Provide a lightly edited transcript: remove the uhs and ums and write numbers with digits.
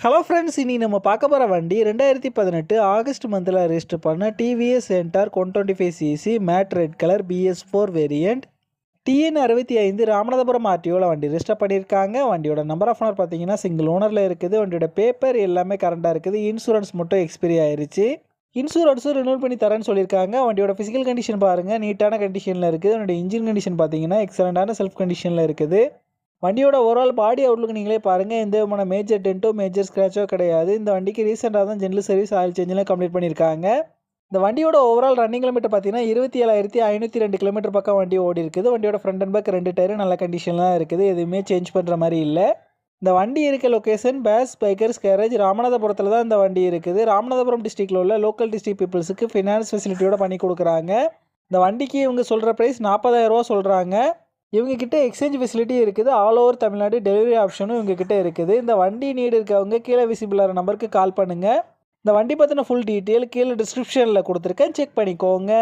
Hello friends, இனி நம்ம பார்க்க போகிற வண்டி 2018 ஆகஸ்ட் மந்தில் ரெஜிஸ்டர் பண்ண TVS Centra 125cc matte red colour BS4 variant TN 65 Ramanathapuram ஆர்டிஓவில் வண்டி ரெஜிஸ்டர் பண்ணியிருக்காங்க. வண்டியோட நம்பர் ஆஃப் ஓனர் பார்த்தீங்கன்னா சிங்கிள் ஓனரில் இருக்குது. வண்டியோட பேப்பர் எல்லாமே கரண்டாக இருக்குது. இன்சூரன்ஸ் மட்டும் எக்ஸ்பைரி ஆயிருச்சு. இன்சூரன்ஸும் ரினியூல் பண்ணி தரேன்னு சொல்லியிருக்காங்க. வண்டியோட ஃபிசிக்கல் கண்டிஷன் பாருங்கள், நீட்டான கண்டிஷனில் இருக்குது. வண்டியோட இன்ஜின் கண்டிஷன் பார்த்தீங்கன்னா எக்ஸலண்டான செல்ஃப் கண்டிஷனில் இருக்குது. வண்டியோட ஓவரால் பாடி அவுட்லுக் நீங்களே பாருங்கள். எந்த விதமான மேஜர் டென்ட்டோ மேஜர் ஸ்க்ராச்சோ கிடையாது. இந்த வண்டிக்கு ரீசெண்டாக தான் ஜென்ரல் சர்வீஸ் ஆயில் சேஞ்செலாம் கம்ப்ளீட் பண்ணியிருக்காங்க. இந்த வண்டியோட ஓவரால் ரன்னிங் கிலோமீட்டர் பார்த்தீங்கன்னா 27,502 கிலோமீட்டர் பக்கம் வண்டி ஓடி இருக்குது. வண்டியோட ஃப்ரண்ட் அண்ட் பேக் 2 டயரும் நல்ல கண்டிஷனில் தான் இருக்குது. எதுவுமே சேஞ்ச் பண்ணுற மாதிரி இல்லை. இந்த வண்டி இருக்க லொக்கேஷன் பேஸ் பைக்கர்ஸ் கேரேஜ் ராமநாதபுரத்தில் தான் இந்த வண்டி இருக்குது. ராமநாதபுரம் டிஸ்ட்ரிக்டில் உள்ள லோக்கல் டிஸ்ட்ரிக்ட் பீப்புள்ஸுக்கு ஃபினான்ஸ் ஃபெசிலிட்டியோட பண்ணி கொடுக்குறாங்க. இந்த வண்டிக்கு இவங்க சொல்கிற ப்ரைஸ் 40,000 சொல்கிறாங்க. இவங்ககிட்ட எக்ஸ்சேஞ்ச் ஃபெசிலிட்டி இருக்குது. ஆல் ஓவர் தமிழ்நாடு டெலிவரி ஆப்ஷனும் இவங்ககிட்ட இருக்குது. இந்த வண்டி நீடு இருக்கவங்க கீழே விசிபிளான நம்பருக்கு கால் பண்ணுங்கள். இந்த வண்டி பற்றின ஃபுல் டீட்டெயில் கீழே டிஸ்கிரிப்ஷனில் கொடுத்துருக்கேன், செக் பண்ணிக்கோங்க.